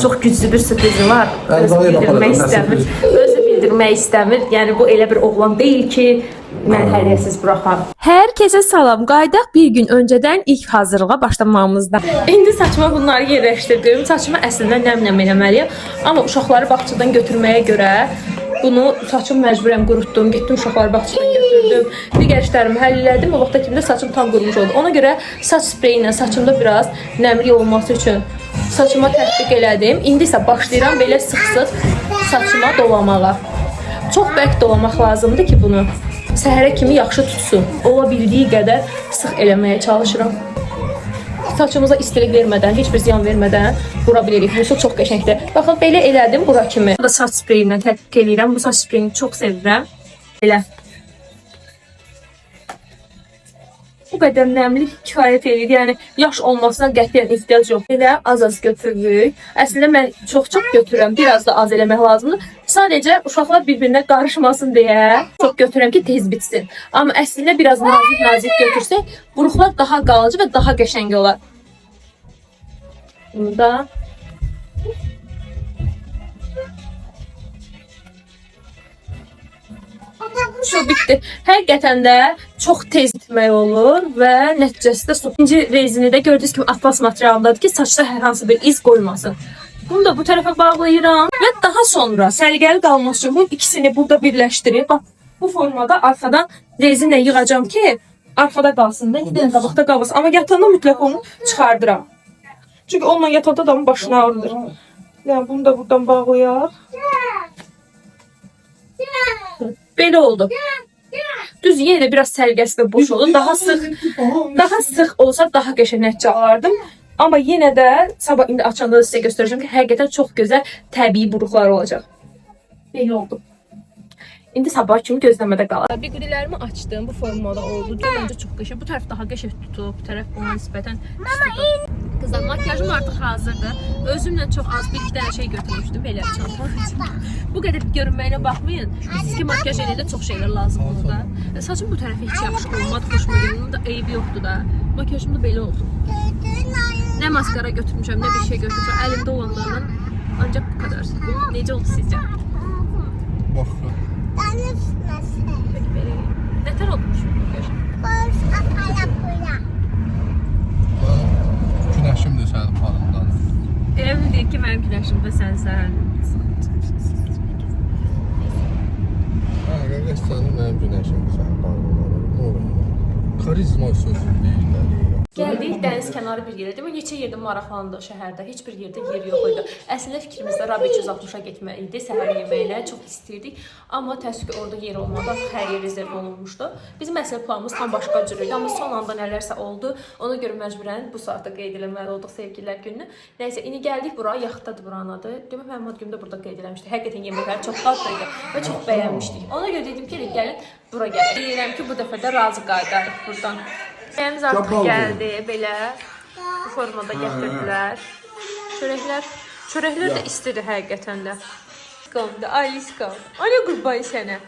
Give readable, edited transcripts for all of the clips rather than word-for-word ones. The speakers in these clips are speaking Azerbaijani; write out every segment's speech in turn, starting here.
Çox güclü bir sürprizi var. Özü bildirmək istəmir. Yəni bu elə bir oğlan deyil ki, mən hədiyyəsiz buraxam. Hər kəsə salam. Qaydaq bir gün öncədən ilk hazırlığa başlamağımızda. İndi saçıma bunları yerləşdirdim. Saçımı əslində nəmnəm eləməliyəm. Amma uşaqları bağçadan götürməyə görə bunu saçımı məcburən qurutdum. Getdim uşaqları bağçadan götürdüm. Digər işlərimi həll elədim. O vaxta kimi də saçım tam qurumuş oldu. Ona görə saç spreyi ilə saçımda biraz nəmli olması üçün saçıma tətbiq elədim. İndi isə başlayıram belə sıx-sıx saçıma dolamağa. Çox bərk dolamaq lazımdır ki, bunu səhərə kimi yaxşı tutsun. Ola bildiyi qədər sıx eləməyə çalışıram. Saçımıza istilik vermədən, heç bir ziyan vermədən vura bilirik. Bu çox qəşəngdir. Baxın, belə elədim bura kimi. Bu da saç spreyi ilə tətbiq edirəm. Bu saç spreyini çox sevirəm. Belə. Bu qədər nəmlik kifayət edir. Yəni yaş olmasına qətiyyən ehtiyac yox. Elə az-az götürürük. Əslində mən çox-çox götürürəm. Biraz da az eləmək lazımdır. Sadəcə uşaqlar bir-birinə qarışmasın deyə çox götürürəm ki, tez bitsin. Amma əslində biraz nazik götürsək, buruqlar daha qalıcı və daha qəşəng olar. Bunu da şu bitdi. Həqiqətən də çox tez bitmək olur və nəticəsi də su. İkinci rezini də gördüyünüz kimi atlas materialındadır ki, saçda hər hansı bir iz qoymasın. Bunu da bu tərəfə bağlayıram və daha sonra səliqəli qalması üçün bu ikisini burada birləşdirib, bax, bu formada arxadan rezinlə yığacağım ki, arxada qalsın da, bir qabaqda qalmasın. Amma yatanda mütləq onu çıxardıram. Çünki onunla yatanda adamın başını ağrıdır. Yəni bunu da buradan bağlayaq. Belə oldu. Düz yenə də biraz səliqəsi də boş oldu. Daha sıx olsa daha qəşəng nəticə alardım. Amma yenə də sabah indi açanda da sizə göstərəcəm ki, həqiqətən çox gözəl təbii buruqlar olacaq. Belə oldu. İndi sabah kimi gözləmədə qalır. Biqrilərimi açdım. Bu formada oldu. Məncə çox qəşəng. Bu tərəf daha qəşəng tutub, bu tərəf ona nisbətən pis tutub. Qızlar, makyajım artıq hazırdır. Özümlə çox az bir-iki dənə şey götürmüşdüm belə çantamda. Bu qədər görünməyinə baxmayın. Siz ki, makyaj edəndə çox şeylər lazım olur da. Saçım bu tərəfi heç yaxşı olmadı, xoşuma gəldi. Bunun da eybi yoxdur da. Makyajım da belə oldu. Nə maskara götürmüşəm, nə bir şey götürmüşəm. Əlimdə olanlardan ancaq bu qədər. Necə oldu sizcə? Baxın. Peki belə. Nətər olmuş bu makyaj? Günəşimdir sənin parımdan. Elə mi deyək ki, mənim günəşimdə sənsən? Qardaş, sənin mənim günəşimdir sənin parımdan. Karizma sözü deyirlər. Gəldik dəniz kənarı bir yerə. Demək, neçə yerdə maraqlandıq şəhərdə. Heç bir yerdə yer yox idi. Əslində fikrimizdə Rabi 360-a getmək idi. Səhər yeməyinə çox istəyirdik. Amma təəssüf ki, orada yer olmadı. Hər yer rezerv olunmuşdu. Bizim əsl planımız tam başqa cür idi. Amma son anda nələrsə oldu. Ona görə məcburən bu saatda qeyd eləməli olduq sevgililər gününü. Nəysə, indi gəldik bura. Yaxtadır buranın adı. Demək, mənim ad günümdə burada qeyd eləmişdik. Həqiqətən yeməkləri çox dadlı idi və çox bəyənmişdik. Ona görə dedim ki, gəlin bura gəlin. Deyirəm ki, bu dəfə də razı qayıdarıq buradan. Yeməğimiz artıq gəldi, belə bu formada gətirdilər. Çörəklər də istidir həqiqətən də. Qovdu, Aliska. Ana qurbayı sənə.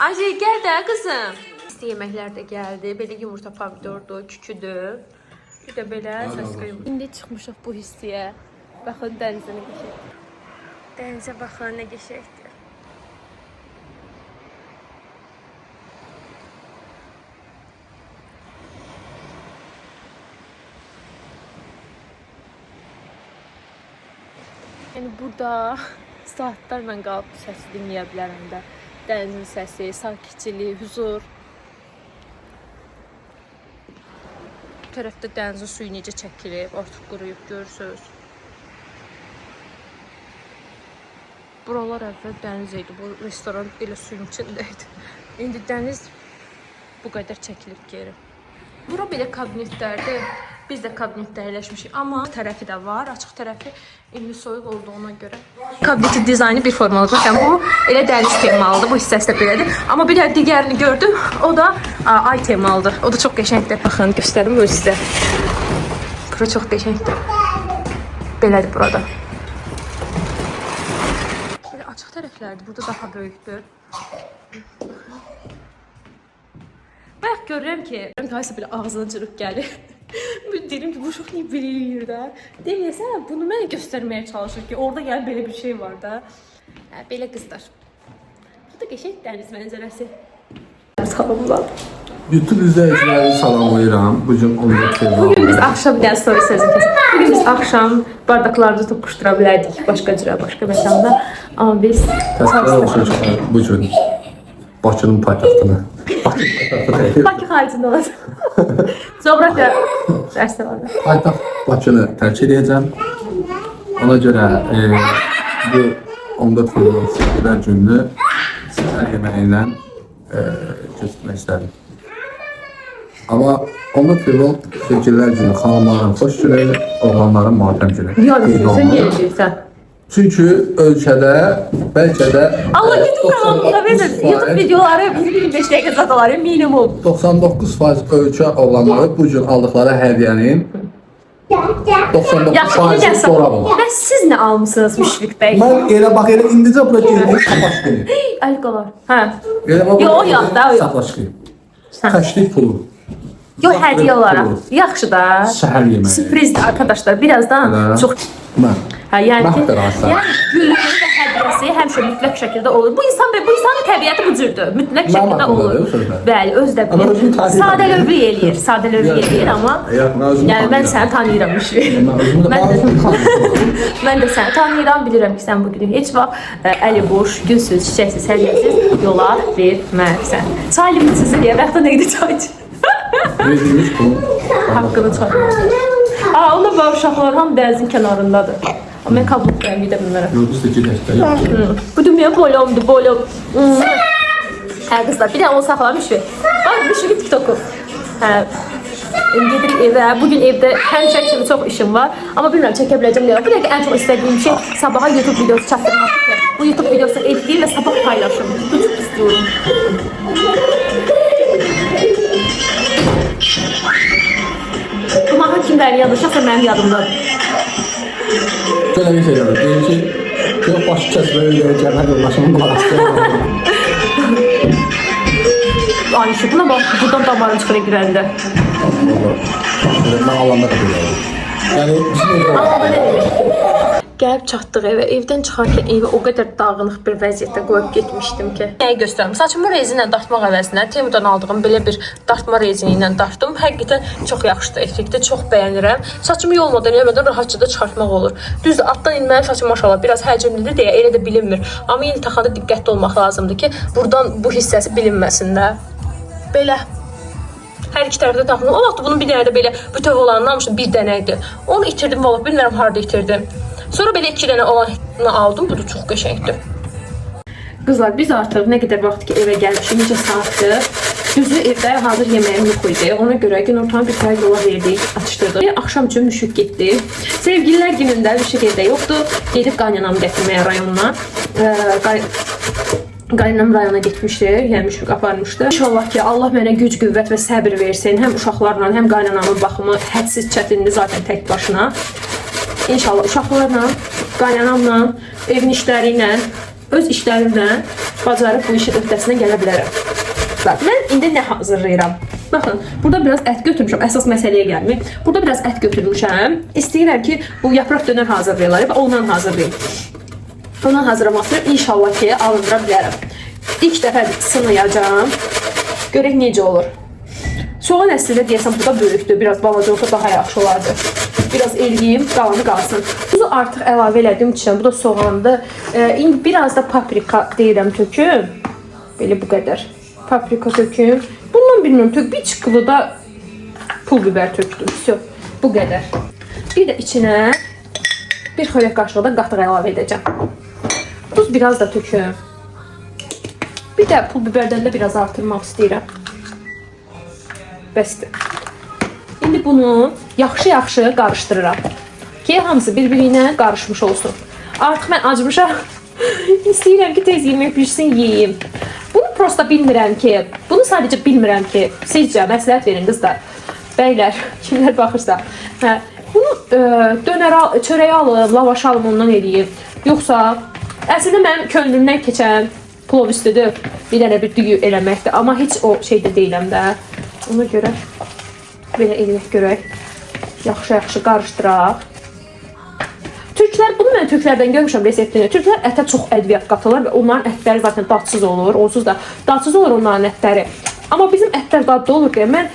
Acı, gəl də qızım. İsti yeməklər də gəldi. Belə yumurta pomidordu, küküdür. Bir də belə saska yumurta. İndi çıxmışıq bu hissəyə. Baxın dənizə nə qəşəngdir. Dənizə baxın nə qəşəngdir. Yəni burada saatlarla qalıb bu səsi dinləyə bilərəm də. Dənizin səsi, sakitçilik, huzur. Bu tərəfdə dənizin suyu necə çəkilib, artıq quruyub, görürsünüz. Buralar əvvəl dəniz idi, bu restoran elə suyun içində idi. İndi dəniz bu qədər çəkilib geri. Bura belə kabinetlərdir. Biz də kabinetdə əyləşmişik, amma tərəfi də var, açıq tərəfi indi soyuq olduğuna görə. Kabinetin dizaynı bir formalıdır. Baxın, bu elə dəniz temalıdır, bu hissəsi də belədir. Amma bir də digərini gördüm, o da ay temalıdır. O da çox qəşəngdir. Baxın, göstərim böyle sizə. Bura çox qəşəngdir. Belədir burada. Belə açıq tərəflərdir, burada daha böyükdür. Bayaq görürəm ki, haysa belə ağzına cırıq gəlir. Dedim ki bu uşaq niyə belə eləyir də? Deməyəsən, bunu mənə göstərməyə çalışır ki, orada yəni belə bir şey var da. Hə, belə qızlar. Bu da qəşəng dəniz mənzərəsi. Salamlar. YouTube izləyiciləri salamlayıram. Bugün 14 fevral. Bugün biz axşam bir dənə story sözü kəsdik. Bugün biz axşam bardaklarımızı toqquşdura bilərdik başqa cürə, başqa məkanda. Amma biz Təşəkkür bugün Bakının paytaxtına. Bakı xaricində olacaq. Coğrafiya dərsi var. Paytaxt Bakını tərk edəcəm. Ona görə bu 14 fevral sevgilər gününü səhər yeməyi ilə keçirmək istədim. Amma 14 fevral sevgilər günü xanımların xoş günü, oğlanların matəm günü. Sən gələcəksən. Çünki ölkədə bəlkə də Allah YouTube kanalında verir. YouTube videoları bizim 5 dəqiqə zadaları minimum. 99% ölkə oğlanları bu gün aldıqları hədiyyənin 99% sonra bulur. Bəs siz nə almısınız Müşfiq bəy? Mən elə bax elə indicə bura gəldim sapaşqını. Alkolar. Hə. Elə bax. Yo, yadda, yo. Sapaşqı. Təşrif pulu. Yo, hədiyyə olaraq. Yaxşı da. Səhər yeməyi. Sürprizdir arkadaşlar. Birazdan Elə. çox Mən. hə, yəni ki, Məhtərasa. yəni gülləri və hədiyyəsi həmişə mütləq şəkildə olur. Bu insanın təbiəti bu cürdür. Mütləq şəkildə olur. Bəli, özü də Amma özünü bilir. tanıyıram. Sadəlövhlük eləyir. Sadəlövhlük eləyir, amma yəni mən səni tanıyıram Müşfiq. Mən də səni tanıyıram, bilirəm ki, sən bu gün heç vaxt əli boş, gülsüz, çiçəksiz, hədiyyəsiz yola verməzsən. Çay limitsiz deyə vaxtda nə qədər çay iç. Verdiyimiz pulun Haqqını çay. Ona bax uşaqlar hamı dənizin kənarındadır. Amma mən kabul edə bilmərəm. yıldızda gedəkdə. Bu dünya bolomdur, bolom. Hə qızlar, bir də onu saxlamış və bax Müşfiqin TikToku. Hə. Gedirik evə. Bugün evdə həmişə kimi çox işim var. Amma bilmirəm çəkə biləcəm deyə. Bu dəqiqə ən çox istədiyim şey sabaha YouTube videosu çatdırmaq. Bu YouTube videosu editləyin və sabah paylaşım. Bu çox istiyorum. Bu mahnı kimlərin yadırsa mənim yadımdadır. Şöyle bir şey yapalım. Diyelim ki çok başı kesmeye gelmedi. Başımın kulağısı. Ay şu buna bak buradan damarın çıxıra girəndə. Ben alanda kalıyorum. Yani bizim evde Gəlib çatdıq evə. Evdən çıxarkən evi o qədər dağınıq bir vəziyyətdə qoyub getmişdim ki. Nəyi göstərim? Saçımı rezinlə dartmaq əvəzinə Temudan aldığım belə bir dartma rezini ilə dartdım. Həqiqətən çox yaxşıdır, effekti çox bəyənirəm. Saçımı yolmadan, eləmədən rahatca da çıxartmaq olur. Düzdür, altdan ilməli saçım maşallah biraz həcmlidir deyə elə də bilinmir. Amma yenə taxanda diqqətli olmaq lazımdır ki, buradan bu hissəsi bilinməsin də. Belə. Hər iki tərəfdə taxdım. O vaxt bunun bir dənə də belə bütöv olanını almışdım, bir dənə idi. Onu itirdim vallahi, bilmirəm harda itirdim. Sonra belə 2 dənə olanı aldım. Bu da çox qəşəngdir. Qızlar, biz artıq nə qədər vaxt ki evə gəlmişik, necə saatdır. Düzü evdə hazır yeməyim yox idi. Ona görə günortanı bir tane yola verdik, atışdırdıq. Axşam üçün Müşfiq getdi. Sevgililər günündə Müşfiq evdə yoxdur. Gedib qaynanamı gətirməyə rayondan. Qaynanam rayona getmişdi, yəni Müşfiq aparmışdı. İnşallah ki, Allah mənə güc, qüvvət və səbir versin. Həm uşaqlarla, həm qaynanamın baxımı hədsiz çətindir zaten tək başına. İnşallah uşaqlarla, qaynanamla, evin işləri ilə, öz işlərimlə bacarıb bu işin öhdəsinə gələ bilərəm. Bax, mən indi nə hazırlayıram? Baxın, burada biraz ət götürmüşəm, əsas məsələyə gəlmir. Burada biraz ət götürmüşəm. İstəyirəm ki, bu yapraq dönər hazırlayırlar və ondan hazırlayayım. Ondan hazırlamasını inşallah ki, alındıra bilərəm. İlk dəfə sınayacağım. Görək necə olur. Soğan əslində deyəsəm, bu da böyükdür. Biraz balaca olsa daha yaxşı olardı. Biraz eləyim, qalanı qalsın. Tuzu artıq əlavə elədim içinə. Bu da soğandır. İndi biraz da paprika deyirəm töküm. Belə bu qədər. Paprika töküm. Bundan bilmirəm tök. Bir çıqılı da pul biber tökdüm. Всё. Bu qədər. Bir də içinə bir xörək qaşığı da qatıq əlavə edəcəm. Tuz biraz da töküm. Bir də pul biberdən də biraz artırmaq istəyirəm. Bəsdir. İndi bunu yaxşı-yaxşı qarışdırıram ki, hamısı bir-birinə qarışmış olsun. Artıq mən acmışam. İstəyirəm ki, tez yemək pişsin, yeyeyim. Bunu prosta bilmirəm ki, bunu sadəcə bilmirəm ki, sizcə məsləhət verin qızlar. Bəylər, kimlər baxırsa. Hə, bunu çörəyə alım, lavaş alım ondan eləyim. Yoxsa, əslində mənim könlümdən keçən plov üstüdür, bir dənə bir düyü eləməkdir. Amma heç o şeydə deyiləm də. Ona görə belə eləyək görək. Yaxşı qarışdıraq. Türklər, bunu mən türklərdən görmüşəm reseptini. Türklər ətə çox ədviyyat qatırlar və onların ətləri zaten dadsız olur. Onsuz da dadsız olur onların ətləri. Amma bizim ətlər dadlı olur deyə mən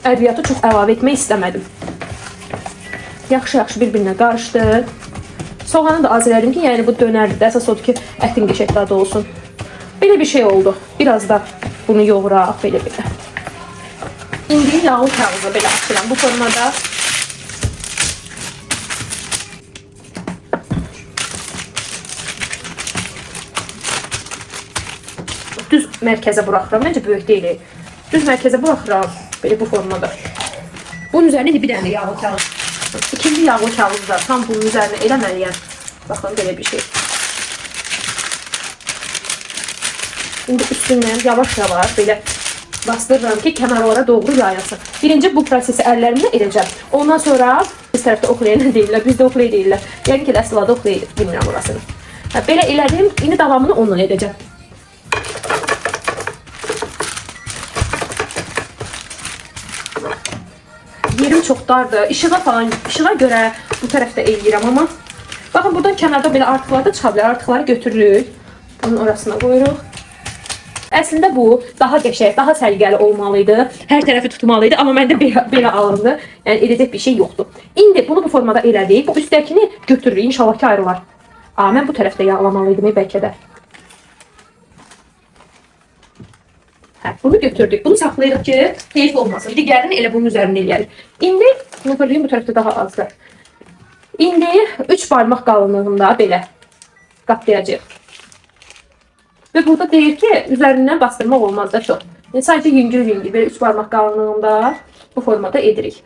ədviyyatı çox əlavə etmək istəmədim. Yaxşı bir-birinə qarışdır. Soğanı da az elədim ki, yəni bu dönərdir də. Əsas odur ki, ətin qəşəng dadı olsun. Belə bir şey oldu. Biraz da bunu yoğuraq belə. İndi yağlı kağıza belə açıram bu formada. Düz mərkəzə buraxıram. Məncə böyük deyil. Düz mərkəzə buraxıram. Belə bu formada. Bunun üzərində bir dənə yağlı kağız. İkinci yağlı kağızı da tam bunun üzərinə eləməliyəm. Baxın, belə bir şey. İndi üstündən yavaş-yavaş belə bastırıram ki, kənarlara doğru yayılsın. Birinci bu prosesi əllərimlə edəcəm. Ondan sonra biz tərəfdə oxlayan deyirlər, bizdə oxlay deyirlər. Yəni ki, əslində oxlay bilmirəm orasını. Belə elədim, indi davamını onunla edəcəm. Yerim çox dardır. İşığa görə bu tərəfdə eləyirəm, amma baxın, buradan kənarda belə artıqlar da çıxa bilər. Artıqları götürürük. Bunun orasına qoyuruq. Əslində bu daha qəşəng, daha səliqəli olmalıydı. Hər tərəfi tutmalıydı, amma məndə belə alındı. Yəni edəcək bir şey yoxdur. İndi bunu bu formada elədik. Bu üstdəkini götürürük. İnşallah ki ayrılar. Mən bu tərəfdə yağlamalıydım bəlkə də. Bunu götürdük. Bunu saxlayırıq ki, keyif olmasın. Digərini elə bunun üzərində eləyərik. İndi bunu fırlayayım, bu tərəfdə daha azdır. İndi 3 barmaq qalınlığında belə qatlayacağıq. Və burada deyir ki, üzərindən bastırmaq olmaz da çox. Yəni, sadəcə yüngül-yüngül, belə 3 barmaq qalınlığında bu formada edirik.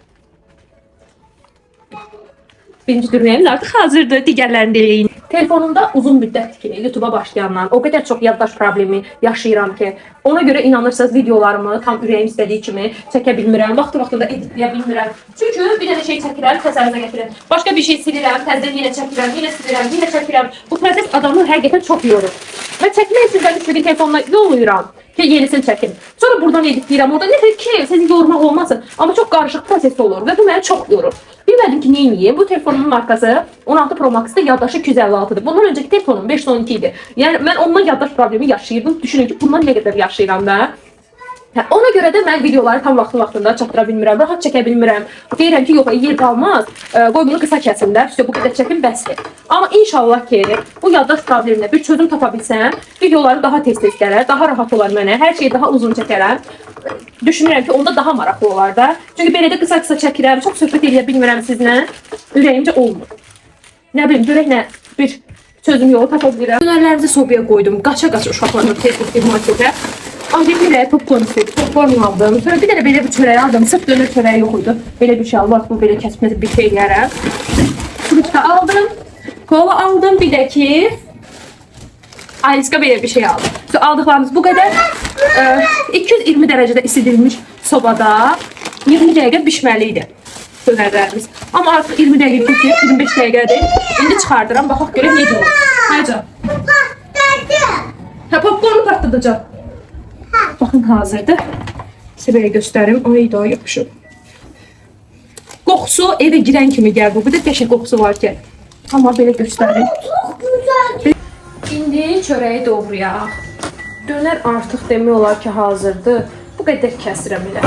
Birinci dürməyimiz artıq hazırdır. Digərlərini də eləyin. Telefonumda uzun müddət ki, YouTube'a başlayandan o qədər çox yaddaş problemi yaşayıram ki, ona görə inanırsınız videolarımı tam ürəyim istədiyi kimi çəkə bilmirəm. Vaxtında editləyə bilmirəm. Çünki bir dənə şey çəkirəm, təsəvvürə gətirirəm. Başqa bir şey silirəm, təzədən yenə çəkirəm, yenə silirəm, yenə çəkirəm. Bu proses adamı həqiqətən çox yorur. Və çəkmək üçün mən istədiyim telefonla yollayıram ki, yenisini çəkin. Sonra buradan editləyirəm. Orada necə ki, sizi yormaq olmasın. Amma çox qarışıq proses olur və bu məni çox yorur. Bilmədim ki, neyim? Bu telefonumun markası 16 Pro Max-da yaddaşı 256-dır. Bundan öncəki telefonum 512 idi. Yəni mən ondan yaddaş problemi yaşayırdım. Düşünün ki, bundan nə qədər yaşayıram da. Ona görə də mən videoları tam vaxtında çatdıra bilmirəm, rahat çəkə bilmirəm. Deyirəm ki, yox, yer qalmaz. Qoy bunu qısa kəsin də, bu qədər çəkim bəsdir. Amma inşallah ki, bu yaddaş probleminə bir çözüm tapa bilsəm, videoları daha tez-tez gələr, daha rahat olar mənə, hər şeyi daha uzun çəkərəm. Düşünürəm ki, onda daha maraqlı olar da. Çünki belə də qısa-qısa çəkirəm, çox söhbət edə bilmirəm sizlə. Ürəyimcə olmur. Nə bilim, görəklə bir çözüm yolu tapa bilirəm. Dönərlərimizi sobaya qoydum, qaça-qaça uşaqlarla tez-tez marketə. Ancaq bir dənə popcorn istəydim, popcorn aldım. Sonra bir dənə belə bir çörək aldım, sırf dönər çörəyi yox idi. Belə bir şey aldım, bu belə kəsməsi bir şey eləyərəm. Frutka aldım, kola aldım, bir də ki Aliska belə bir şey aldım. Aldıqlarımız bu qədər. 220 dərəcədə isidilmiş sobada 20 dəqiqə bişməli idi dönərlərimiz. Amma artıq 20 dəqiqə keçir, 25 dəqiqədir. İndi çıxardıram, baxaq görək necə olur. Hayca. Popcornu partladacaq. Baxın, hazırdır. Sizə belə göstərim. Ay da yapışıb. Qoxusu evə girən kimi gəlir. Bu da qəşəng qoxusu var ki. Amma belə göstərim. Çok güzel. İndi çörəyi doğrayaq. Dönər artıq demək olar ki, hazırdır. Bu qədər kəsirəm elə.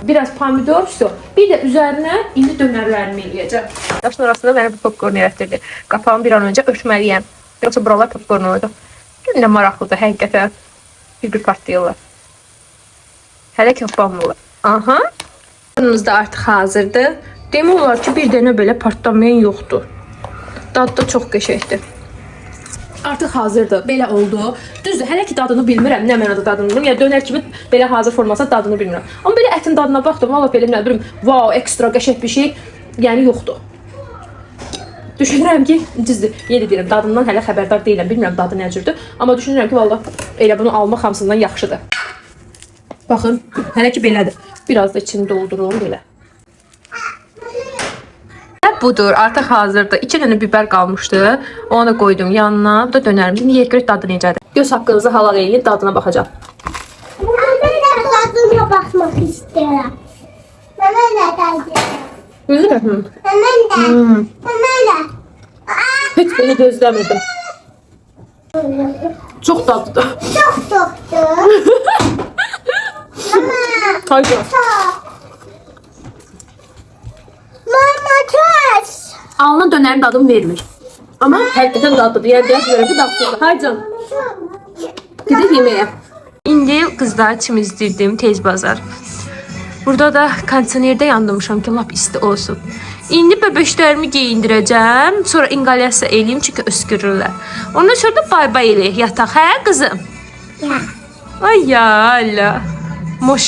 Biraz pomidor, bir də üzərinə indi dönərlərimi eləyəcəm. Daşın arasında mənə bu popcorn yaratdırdı. Qapağımı bir an öncə örtməliyəm. Yoxsa buralar popcorn oldu. Nə maraqlıdır, həqiqətən. Bir partlayırlar. Hələ ki, bamlılar. Aha. Bunumuz da artıq hazırdır. Demək olar ki, bir dənə belə partlamayan yoxdur. Dadı da çox qəşəngdir. Artıq hazırdır. Belə oldu. Düzdür, hələ ki dadını bilmirəm. Nə mənada dadını bilmirəm. Yəni dönər kimi belə hazır formasında dadını bilmirəm. Amma belə ətin dadına baxdım. Valla belə nə bilim, wow, ekstra qəşəng bir şey, yəni yoxdur. Düşünürəm ki, düzdür, yenə deyirəm, dadından hələ xəbərdar deyiləm. Bilmirəm dadı nə cürdür. Amma düşünürəm ki, valla elə bunu almaq hamısından yaxşıdır. Baxın, hələ ki belədir. Biraz da içini doldururum belə. Budur, artıq hazırdır. 2 dənə biber qalmışdı. Onu da qoydum yanına. Bu da dönərimiz. İndi yeyək görək dadı necədir. Göz haqqınızı halal eləyin, dadına baxacağam. Ben de tadına bakmak isterim. Bana ne geldi? Güzel. Hı. Hiç bunu gözlemedim. Çok tatlı. Haydi. Alınan dönerin dadını vermir. Ama həqiqətən dadlıdır. Yəni deyək görə bu dadlıdır. Haydi canım. Gedək yeməyə. İndi qızlar çimizdirdim tez bazar. Burada da kondisionerdə yandırmışam ki, lap isti olsun. İndi bəbəşlərimi geyindirəcəm, sonra inqalyasiya eləyim çünki öskürürlər. Ondan sonra da bay bay eləyək yataq, hə qızım? Ya. Ay ya Allah. Moş